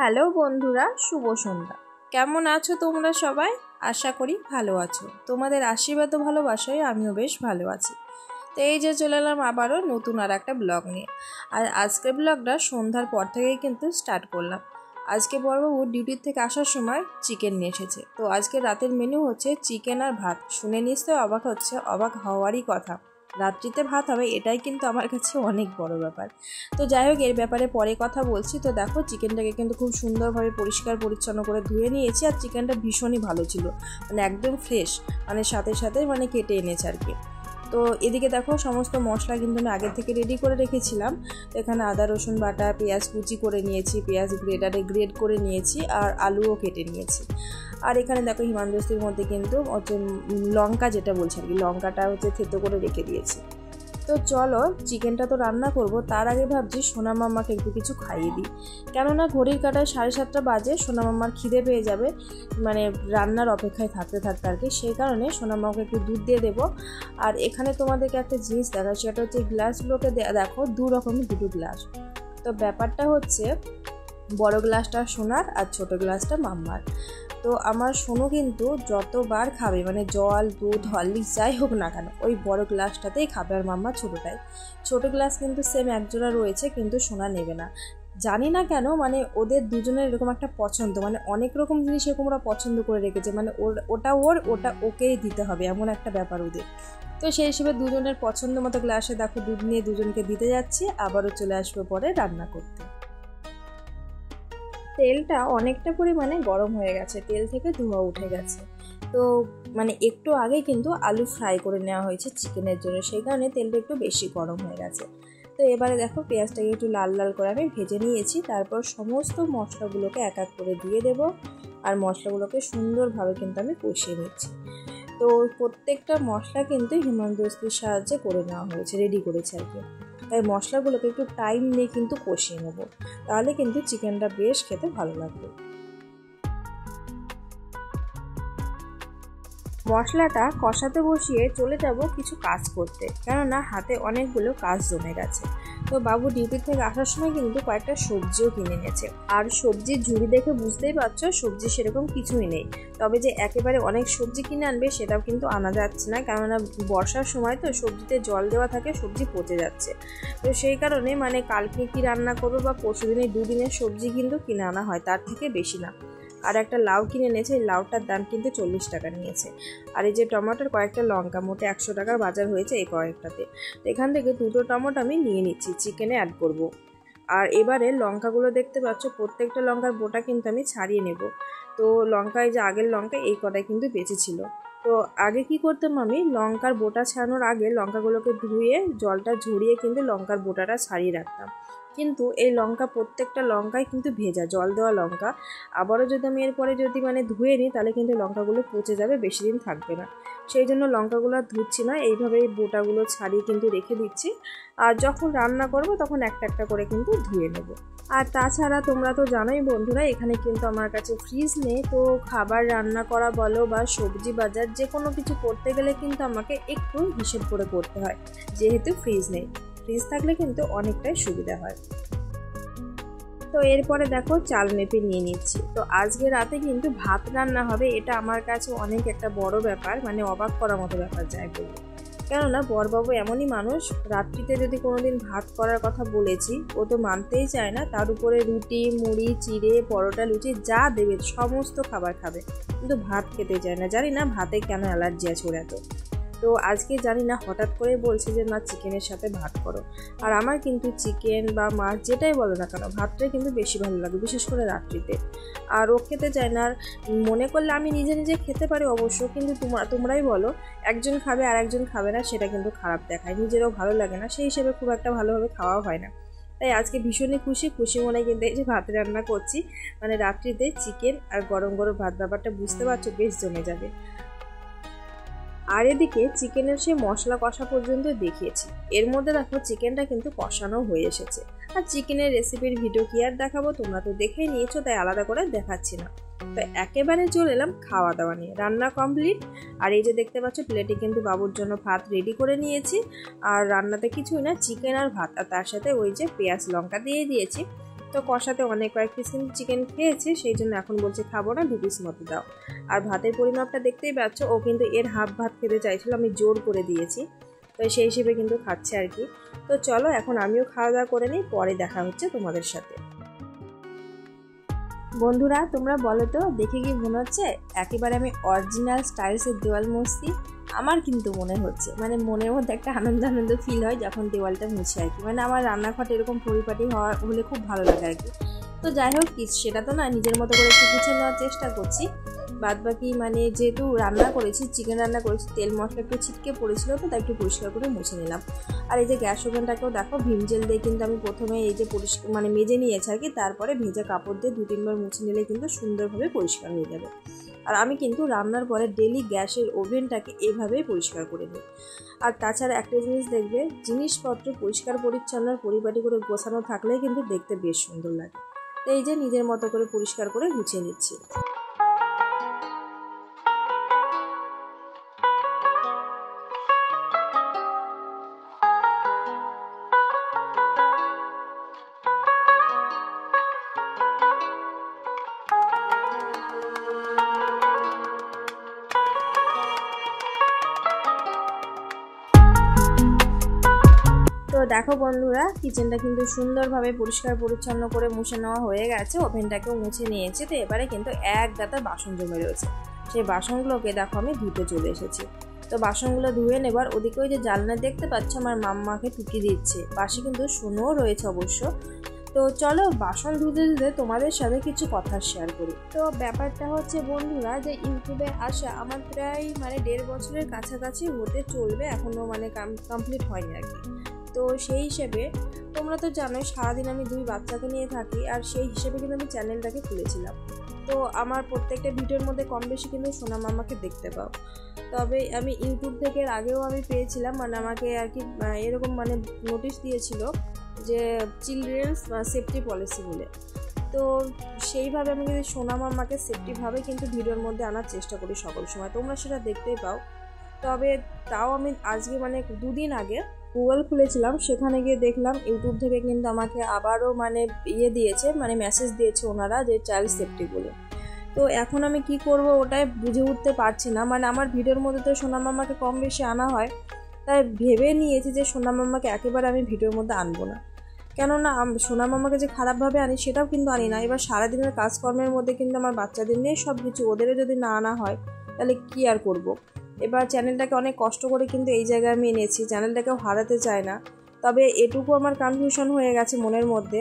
Hello বন্ধুরা, শুভ সন্ধ্যা। কেমন আছো তোমরা সবাই? আশা করি ভালো আছো। তোমাদের আশীর্বাদ ও ভালোবাসায় আমিও বেশ ভালো আছি। তো এই যে চলে এলাম আবারও নতুন আর একটা ব্লগ নিয়ে। আর আজকের ব্লগটা সন্ধ্যার পর থেকেই কিন্তু স্টার্ট করলাম। আজকে বড়বাবু ডিউটির থেকে আসার সময় চিকেন নিয়ে এসেছে। তো আজকে রাতের মেনু হচ্ছে চিকেন আর ভাত। শুনে নিশ্চয়ই অবাক হওয়ারই কথা। রাত্রিতে ভাত হবে, এটাই কিন্তু আমার কাছে অনেক বড় ব্যাপার। তো যাই হোক, এর ব্যাপারে পরে কথা বলছি। তো দেখো, চিকেনটাকে কিন্তু খুব সুন্দরভাবে পরিষ্কার পরিচ্ছন্ন করে ধুয়ে নিয়েছি। আর চিকেনটা ভীষণই ভালো ছিল, মানে একদম ফ্রেশ, মানে সাথে সাথে কেটে এনেছে আর কি। তো এদিকে দেখো, সমস্ত মশলা কিন্তু আমি আগে থেকে রেডি করে রেখেছিলাম। তো এখানে আদা রসুন বাটা, পেঁয়াজ কুচি করে নিয়েছি, পেঁয়াজ গ্রেটারে গ্রেড করে নিয়েছি, আর আলুও কেটে নিয়েছি। আর এখানে দেখো, হিমানদস্তির মধ্যে কিন্তু লঙ্কা, যেটা বলছি আর কি, লঙ্কাটা থেতো করে রেখে দিয়েছি। তো চলো, চিকেনটা তো রান্না করব, তার আগে ভাবছি সোনা মাম্মাকে একটু কিছু খাইয়ে দিই। কেননা ঘড়ির কাঁটায় 7:30 বাজে, সোনা মাম্মার খিদে পেয়ে যাবে, মানে রান্নার অপেক্ষায় থাকতে থাকতে আর কি। সেই কারণে সোনা মামাকে একটু দুধ দিয়ে দেবো। আর এখানে তোমাদেরকে একটা জিনিস দেখা, সেটা হচ্ছে গ্লাসগুলোকে দেখো, দুটো গ্লাস। তো ব্যাপারটা হচ্ছে, বড় গ্লাসটা সোনার আর ছোট গ্লাসটা মাম্মার। তো আমার সোনু কিন্তু যতবার খাবে, মানে জল, দুধ, হরলিক্স যাই হোক না কেন, ওই বড় গ্লাসটাতেই খাবে। আর মাম্মা ছোটোটাই। ছোট গ্লাস কিন্তু সেম একজোড়া রয়েছে, কিন্তু সোনা নেবে না। জানি না কেন, মানে ওদের দুজনের এরকম একটা পছন্দ, মানে অনেক রকম জিনিস এরকম ওরা পছন্দ করে রেখেছে, মানে ওটা ওকেই দিতে হবে, এমন একটা ব্যাপার ওদের। তো সেই হিসেবে দুজনের পছন্দ মতো গ্লাসে দেখো দুধ নিয়ে দুজনকে দিতে যাচ্ছি। আবারও চলে আসবো পরে রান্না করতে। তেলটা অনেকটা পরিমাণে গরম হয়ে গেছে, তেল থেকে ধোঁয়া উঠে গেছে। তো একটু আগে কিন্তু আলু ফ্রাই করে নেওয়া হয়েছে চিকেনের জন্য, সেই কারণে তেলটা একটু বেশি গরম হয়ে গেছে। তো এবারে দেখো, পেঁয়াজটাকে একটু লাল লাল করে আমি ভেজে নিয়েছি। তারপর সমস্ত মশলাগুলোকে এক এক করে দিয়ে দেব। আর মশলাগুলোকে সুন্দরভাবে কিন্তু আমি কষিয়ে নিচ্ছি। তো প্রত্যেকটা মশলা কিন্তু হিমানদস্তির সাহায্যে করে নেওয়া হয়েছে, রেডি করেছে আর কি। তাই মশলাগুলোকে একটু টাইম নিয়ে কিন্তু কষিয়ে নেব, তাহলে কিন্তু চিকেনটা বেশ খেতে ভালো লাগবে। মশলাটা কষাতে বসিয়ে চলে যাব কিছু কাজ করতে, কেননা হাতে অনেকগুলো কাজ জমে গেছে। তো বাবু ডিউটি থেকে আসার সময় কিন্তু কয়েকটা সবজিও কিনে এনেছে। আর সবজির ঝুড়ি দেখে বুঝতেই পারছো, সবজি সেরকম কিছুই নেই। তবে যে একেবারে অনেক সবজি কিনে আনবে সেটাও কিন্তু আনা যাচ্ছে না, কেননা বর্ষার সময় তো সবজিতে জল দেওয়া থাকে, সবজি পচে যাচ্ছে। তো সেই কারণে কালকে কি রান্না করবো বা পরশু দিনের দুদিনের সবজি কিন্তু কিনে আনা হয়, তার থেকে বেশি না। আর একটা লাউ কিনে এনেছে, এই লাউটার দাম কিন্তু 40 টাকা নিয়েছে। আর এই যে টমেটোর, কয়েকটা লঙ্কা, মোটে 100 টাকার বাজার হয়েছে এই কয়েকটাতে। এখান থেকে 2টো টমেটো আমি নিয়ে নিচ্ছি, চিকেনে অ্যাড করব। আর এবারে লঙ্কাগুলো দেখতে পাচ্ছ, প্রত্যেকটা লঙ্কার বোটা কিন্তু আমি ছাড়িয়ে নেব। তো লঙ্কায় যে আগের লঙ্কা, এই কটাই কিন্তু বেঁচে ছিল। তো আগে কি করতাম, আমি লঙ্কার বোটা ছাড়ানোর আগে লঙ্কাগুলোকে ধুয়ে জলটা ঝরিয়ে কিন্তু লঙ্কার বোটাটা ছাড়িয়ে রাখতাম। কিন্তু এই লঙ্কা, প্রত্যেকটা লঙ্কায় কিন্তু ভেজা, জল দেওয়া লঙ্কা। আবারও যদি আমি এরপরে ধুয়ে নিই, তাহলে কিন্তু লঙ্কাগুলো পচে যাবে, বেশি দিন থাকবে না। সেই জন্য লঙ্কাগুলো আর ধুচ্ছি না, এইভাবেই বোটাগুলো ছাড়িয়ে কিন্তু রেখে দিচ্ছি। আর যখন রান্না করব তখন একটা একটা করে কিন্তু ধুয়ে নেব। আর তাছাড়া তোমরা তো জানোই বন্ধুরা, এখানে কিন্তু আমার কাছে ফ্রিজ নেই। তো খাবার রান্না করা বলো বা সবজি বাজার, যে কোনো কিছু করতে গেলে কিন্তু আমাকে একটু হিসেব করে করতে হয়, যেহেতু ফ্রিজ নেই। ফ্রিজ থাকলে কিন্তু অনেকটাই সুবিধা হয়। তো এরপরে দেখো, চাল মেপে নিয়ে নিচ্ছি। তো আজকে রাতে কিন্তু ভাত রান্না হবে, এটা আমার কাছে অনেক একটা বড় ব্যাপার, অবাক করার মতো ব্যাপার যাই বলবো। কেননা বড়বাবু এমনই মানুষ, রাত্রিতে যদি কোনোদিন ভাত করার কথা বলেছি, ও তো মানতেই চায় না। তার উপরে রুটি, মুড়ি, চিড়ে, পরোটা, লুচি যা দেবে সমস্ত খাবার খাবে, কিন্তু ভাত খেতে চায় না। জানি না ভাতে কেন অ্যালার্জি আছে ওর এত। তো আজকে জানি না হঠাৎ করে বলছে যে না, চিকেনের সাথে ভাত করো। আর আমার কিন্তু চিকেন বা মাছ যেটাই বলো না কেন, ভাতটাই কিন্তু বেশি ভালো লাগে, বিশেষ করে রাত্রিতে। আর ও খেতে চায় না। আর মনে করলে আমি নিজে নিজে খেতে পারি অবশ্য, কিন্তু তোমরাই বলো, একজন খাবে আর একজন খাবে না, সেটা কিন্তু খারাপ দেখায়, নিজেরও ভালো লাগে না, সেই হিসেবে খুব একটা ভালোভাবে খাওয়া হয় না। তাই আজকে ভীষণই খুশি মনে কিন্তু এই যে ভাত রান্না করছি, রাত্রিতে চিকেন আর গরম গরম ভাত, ব্যাপারটা বুঝতে পারছো, বেশ জমে যাবে। আর এদিকে চিকেনের সে মশলা কষা পর্যন্ত দেখিয়েছি, এর মধ্যে দেখো চিকেনটা কিন্তু কষানো হয়ে এসেছে। আর চিকেনের রেসিপির ভিডিও কি আর দেখাবো, তোমরা তো দেখেই নিয়েছো, তাই আলাদা করে দেখাচ্ছি না। তো একেবারে চলে এলাম খাওয়া দাওয়া নিয়ে। রান্না কমপ্লিট। আর এই যে দেখতে পাচ্ছ, প্লেটে কিন্তু বাবুর জন্য ভাত রেডি করে নিয়েছি। আর রান্নাতে কিছুই না, চিকেন আর ভাত, আর তার সাথে ওই যে পেঁয়াজ লঙ্কা দিয়ে দিয়েছি। তো কষাতে অনেক কয়েক পিস কিন্তু চিকেন খেয়েছে, সেই জন্য এখন বলছে খাবো না, 2 পিস মতো দাও। আর ভাতের পরিমাপটা দেখতেই পাচ্ছ, ও কিন্তু এর হাফ ভাত খেতে চাইছিল, আমি জোর করে দিয়েছি, তো সেই হিসেবে কিন্তু খাচ্ছে আর কি। তো চলো এখন আমিও খাওয়া দাওয়া করে নিই, পরে দেখা হচ্ছে তোমাদের সাথে। বন্ধুরা তোমরা বলো তো, দেখে কি মনে হচ্ছে একেবারে আমি অরিজিনাল স্টাইলসের দেওয়াল মুছছি? আমার কিন্তু মনে হচ্ছে, মানে মনের মধ্যে একটা আনন্দ আনন্দ ফিল হয় যখন দেওয়ালটা মুছে আর কি। মানে আমার রান্নাঘরটা এরকম পরিপাটি হলে খুব ভালো লাগে আর কি। তো যাই হোক, সেটা তো না, নিজের মতো করে একটু গুছিয়ে নেওয়ার চেষ্টা করছি। বাদ বাকি মানে যেহেতু রান্না করেছি, চিকেন রান্না করেছি, তেল মশলা একটু ছিটকে পড়েছিল, তো তাই একটু পরিষ্কার করে মুছে নিলাম। আর এই যে গ্যাস ওভেনটাকেও দেখো, ভিম জেল দিয়ে কিন্তু আমি প্রথমে এই যে পরিষ্কার মানে মেজে নিয়েছি আর কি, তারপরে ভেজা কাপড় দিয়ে 2-3 বার মুছে নিলে কিন্তু সুন্দরভাবে পরিষ্কার হয়ে যাবে। আর আমি কিন্তু রান্নার পরে ডেলি গ্যাসের ওভেনটাকে এভাবেই পরিষ্কার করে নিই। আর তাছাড়া একটা জিনিস দেখবে, জিনিসপত্র পরিষ্কার পরিচ্ছন্ন পরিপাটি করে গোছানো থাকলেই কিন্তু দেখতে বেশ সুন্দর লাগে। তো এই যে নিজের মতো করে পরিষ্কার করে গুছিয়ে নিচ্ছি। তো দেখো বন্ধুরা, কিচেনটা কিন্তু সুন্দরভাবে পরিষ্কার পরিচ্ছন্ন করে মুছে নেওয়া হয়ে গেছে, ওভেনটাকেও মুছে নিয়েছে। তো এবারে কিন্তু এক গাদা বাসন জমে রয়েছে, সেই বাসনগুলোকে দেখো আমি ধুতে চলে এসেছি। তো বাসনগুলো ধুয়ে নেবার ওদিকে ওই যে জানলা দেখতে পাচ্ছ, আমার মাম্মাকে টুকি দিচ্ছে, পাশে কিন্তু সোনুও রয়েছে অবশ্য। তো চলো বাসন ধুতে ধুতে তোমাদের সাথে কিছু কথা শেয়ার করি। তো ব্যাপারটা হচ্ছে বন্ধুরা, যে ইউটিউবে আসা আমার প্রায় মানে 1.5 বছরের কাছাকাছি হতে চলবে, এখনও মানে কমপ্লিট হয়নি আর কি। তো সেই হিসেবে তোমরা তো জানোই সারাদিন আমি 2 বাচ্চাকে নিয়ে থাকি, আর সেই হিসেবে কিন্তু আমি চ্যানেলটাকে খুলেছিলাম। তো আমার প্রত্যেকটা ভিডিওর মধ্যে কম বেশি কিন্তু সোনা মামাকে দেখতে পাও। তবে আমি ইউটিউব থেকে আগেও আমি পেয়েছিলাম, মানে আমাকে আর কি এরকম মানে নোটিশ দিয়েছিল যে চিলড্রেন্স সেফটি পলিসি বলে। তো সেইভাবে আমি কিন্তু সোনা মামাকে সেফটিভাবে কিন্তু ভিডিওর মধ্যে আনার চেষ্টা করি সকল সময়, তোমরা সেটা দেখতেই পাও। তবে তাও আমি আজকে মানে 2 দিন আগে গুগল খুলেছিলাম, সেখানে গিয়ে দেখলাম ইউটিউব থেকে কিন্তু আমাকে আবারও মানে দিয়েছে, মানে মেসেজ দিয়েছে ওনারা, যে চাইল্ড সেফটি বলে। তো এখন আমি কি করব ওটাই বুঝে উঠতে পারছি না। মানে আমার ভিডিওর মধ্যে তো সোনা মামাকে কম বেশি আনা হয়, তাই ভেবে নিয়েছি যে সোনা মামাকে একেবারে আমি ভিডিওর মধ্যে আনবো না। কেননা সোনা মামাকে যে খারাপভাবে আনি সেটাও কিন্তু আনি না। এবার সারাদিনের কাজকর্মের মধ্যে কিন্তু আমার বাচ্চাদের নিয়ে সব কিছু, ওদেরও যদি না আনা হয় তাহলে কি আর করব। এবার চ্যানেলটাকে অনেক কষ্ট করে কিন্তু এই জায়গায় আমি এনেছি, চ্যানেলটাকেও হারাতে চাই না। তবে এটুকু আমার কনফিউশন হয়ে গেছে মনের মধ্যে,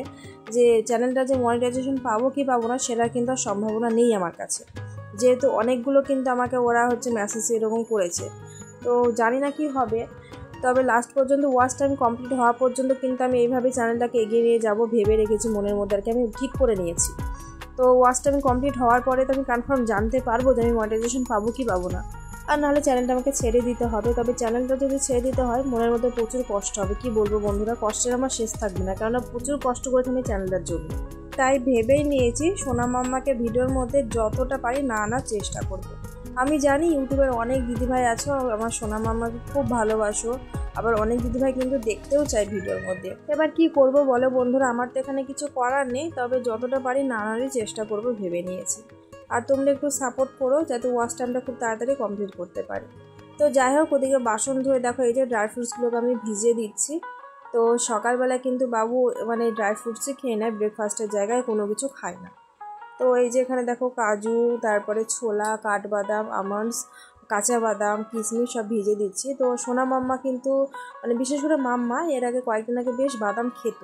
যে চ্যানেলটা যে মনিটাইজেশন পাবো কি পাবো না সেটা কিন্তু আর সম্ভাবনা নেই আমার কাছে, যেহেতু অনেকগুলো কিন্তু আমাকে ওরা মেসেজ এরকম করেছে। তো জানি না কি হবে, তবে লাস্ট পর্যন্ত ওয়াচ টাইম কমপ্লিট হওয়া পর্যন্ত কিন্তু আমি এইভাবে চ্যানেলটাকে এগিয়ে নিয়ে যাবো ভেবে রেখেছি মনের মধ্যে আর কি, আমি ঠিক করে নিয়েছি। তো ওয়াচ টাইম কমপ্লিট হওয়ার পরে তো আমি কনফার্ম জানতে পারবো যে আমি মনিটাইজেশন পাবো কি পাবো না, আর নাহলে চ্যানেলটা আমাকে ছেড়ে দিতে হবে। তবে চ্যানেলটা যদি ছেড়ে দিতে হয় মনের মধ্যে প্রচুর কষ্ট হবে, কি বলবো বন্ধুরা, কষ্টের আমার শেষ থাকবে না, কেননা প্রচুর কষ্ট করেছি আমি চ্যানেলটার জন্য। তাই ভেবেই নিয়েছি সোনা মাম্মাকে ভিডিওর মধ্যে যতটা পারি না আনার চেষ্টা করব। আমি জানি ইউটিউবের অনেক দিদিভাই আছো আমার সোনা মাম্মাকে খুব ভালোবাসো, আবার অনেক দিদিভাই কিন্তু দেখতেও চায় ভিডিওর মধ্যে। এবার কি করব বলো বন্ধুরা, আমার তো এখানে কিছু করার নেই, তবে যতটা পারি না আনারই চেষ্টা করব ভেবে নিয়েছি। আর তোমরা একটু সাপোর্ট করো যাতে ওয়াচ টাইমটা খুব তাড়াতাড়ি কমপ্লিট করতে পারি। তো যাই হোক, ওদিকে বাসন ধুয়ে দেখো এই যে ড্রাই ফ্রুটসগুলোকে আমি ভিজিয়ে দিচ্ছি। তো সকালবেলা কিন্তু বাবু মানে ড্রাই ফ্রুটসই খেয়ে নেয়, ব্রেকফাস্টের জায়গায় কোনো কিছু খায় না। তো এই যে এখানে দেখো কাজু, তারপরে ছোলা, কাঠবাদাম, আমন্ডস, কাঁচা বাদাম, কিশমিশ সব ভিজে দিচ্ছি। তো সোনা মাম্মা কিন্তু মানে বিশেষ করে মাম্মা এর আগে কয়েকদিন আগে বেশ বাদাম খেত,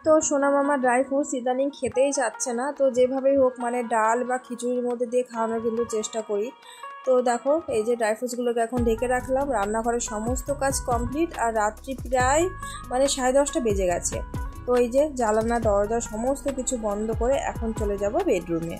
তো সোনা মামা ড্রাই ফ্রুটস ইদানিং খেতেই চাচ্ছে না। তো যেভাবেই হোক মানে ডাল বা খিচুড়ির মধ্যে দিয়ে খাওয়ানোর কিন্তু চেষ্টা করি। তো দেখো এই যে ড্রাই ফ্রুটসগুলোকে এখন ঢেকে রাখলাম, রান্নাঘরের সমস্ত কাজ কমপ্লিট, আর রাত্রি প্রায় মানে 10:30 বেজে গেছে। তো এই যে জানালা দরজা সমস্ত কিছু বন্ধ করে এখন চলে যাব বেডরুমে।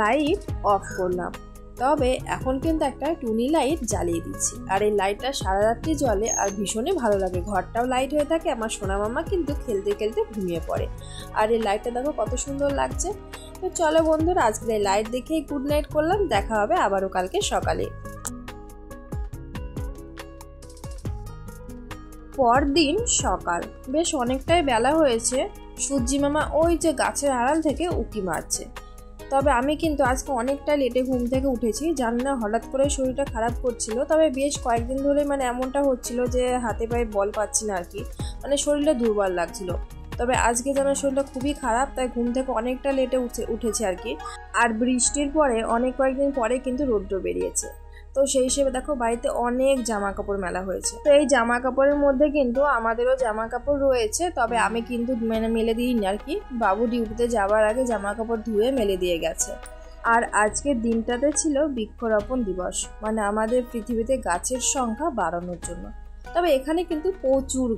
লাইট অফ করলাম, তবে এখন কিন্তু একটা টুনি লাইট জ্বালিয়ে দিচ্ছি, আর এই লাইটটা সারা রাত্রি জ্বলে আর ভীষণই ভালো লাগে, ঘরটাও লাইট হয়ে থাকে। আমার সোনা মামা কিন্তু খেলতে খেলতে ঘুমিয়ে পড়ে, আর এই লাইটটা দেখো কত সুন্দর লাগছে। তো চলো বন্ধুরা, আজকে এই লাইট দেখেই গুড নাইট করলাম, দেখা হবে আবারও কালকে সকালে। পরদিন সকাল, বেশ অনেকটাই বেলা হয়েছে। সূর্যি মামা ওই যে গাছের আড়াল থেকে উঁকি মারছে। তবে আমি কিন্তু আজকে অনেকটা লেটে ঘুম থেকে উঠেছি, জানি না হঠাৎ করে শরীরটা খারাপ করছিল। তবে বেশ কয়েকদিন ধরে এমনটা হচ্ছিল যে হাতে পায়ে বল পাচ্ছি না আর কি, শরীরটা দুর্বল লাগছিল। তবে আজকে যেন শরীরটা খুবই খারাপ, তাই ঘুম থেকে অনেকটা লেটে উঠেছে আর কি। আর বৃষ্টির পরে কয়েকদিন পরে কিন্তু রৌদ্র বেরিয়েছে। তো সেই হিসেবে দেখো বাড়িতে অনেক জামা কাপড় মেলা হয়েছে। তো এই জামা কাপড়ের মধ্যে কিন্তু আমাদেরও জামা কাপড় রয়েছে, তবে আমি কিন্তু মেলে দিইনি আর কি। বাবু ডিউটিতে যাওয়ার আগে জামা কাপড় ধুয়ে মেলে দিয়ে গেছে। আর আজকের দিনটাতে ছিল বৃক্ষরোপণ দিবস, আমাদের পৃথিবীতে গাছের সংখ্যা বাড়ানোর জন্য। তবে এখানে কিন্তু প্রচুর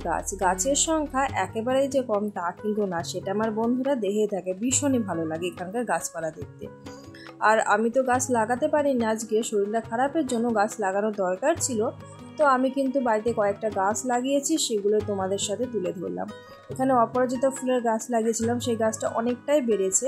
গাছের সংখ্যা একেবারে যে কম তা কিন্তু না, সেটা আমার বন্ধুরা দেখে থাকে। ভীষণই ভালো লাগে এখানকার গাছপালা দেখতে। আর আমি তো গাছ লাগাতে পারিনি, আজকে শরীরটা খারাপের জন্য গাছ লাগানোর দরকার ছিল। তো আমি কিন্তু বাড়িতে কয়েকটা গাছ লাগিয়েছি, সেগুলো তোমাদের সাথে তুলে ধরলাম। এখানে অপরাজিতা ফুলের গাছ লাগিয়েছিলাম, সেই গাছটা অনেকটাই বেড়েছে।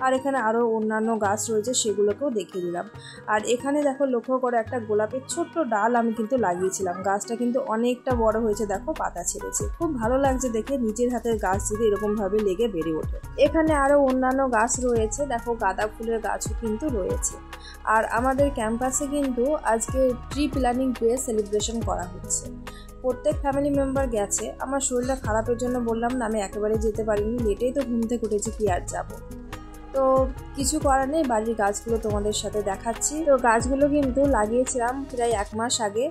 আর এখানে আরও অন্যান্য গাছ রয়েছে, সেগুলোকেও দেখিয়ে দিলাম। আর এখানে দেখো লক্ষ্য করে একটা গোলাপের ছোট্ট ডাল আমি কিন্তু লাগিয়েছিলাম। গাছটা কিন্তু অনেকটা বড় হয়েছে, দেখো পাতা ছেড়েছে। খুব ভালো লাগছে দেখে, নিজের হাতের গাছ যদি এরকমভাবে লেগে বেড়ে ওঠে। এখানে আরও অন্যান্য গাছ রয়েছে, দেখো গাঁদা ফুলের গাছও কিন্তু রয়েছে। আর আমাদের ক্যাম্পাসে কিন্তু আজকে ট্রি প্ল্যানিং ডে সেলিব্রেশন করা হচ্ছে। প্রত্যেক ফ্যামিলি মেম্বার গেছে। আমার শরীরটা খারাপের জন্য বললাম না, আমি একেবারে যেতে পারিনি, লেটেই তো ঘুম থেকে উঠেছি, কি আর যাবো। তো কিছু করার নেই, বাড়ির গাছগুলো তোমাদের সাথে দেখাচ্ছি। তো গাছগুলো কিন্তু লাগিয়েছিলাম প্রায় 1 মাস আগে,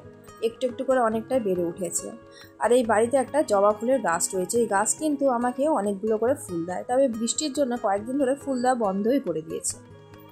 একটু একটু করে অনেকটাই বেড়ে উঠেছে। আর এই বাড়িতে একটা জবা ফুলের গাছ রয়েছে, এই গাছ কিন্তু আমাকে অনেকগুলো করে ফুল দেয়। তবে বৃষ্টির জন্য কয়েকদিন ধরে ফুল দেওয়া বন্ধই করে দিয়েছে।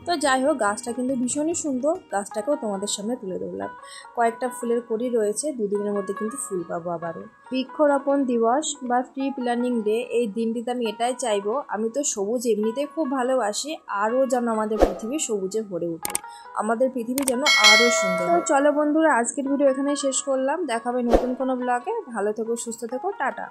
তো যাই হোক, গাছটা কিন্তু ভীষণই সুন্দর, গাছটাকেও তোমাদের সামনে তুলে ধরলাম। কয়েকটা ফুলের কড়ি রয়েছে, 2 দিনের মধ্যে কিন্তু ফুল পাবো আবারও। বৃক্ষরোপণ দিবস বা ট্রি প্ল্যানিং ডে, এই দিনটিতে আমি এটাই চাইবো, আমি তো সবুজ এমনিতেই খুব ভালোবাসি, আরও যেন আমাদের পৃথিবী সবুজে ভরে উঠে, আমাদের পৃথিবী যেন আরও সুন্দর। তো চলো বন্ধুরা, আজকের ভিডিও এখানে শেষ করলাম। দেখাবে নতুন কোনো ব্লগে। ভালো থেকো, সুস্থ থেকো, টাটা।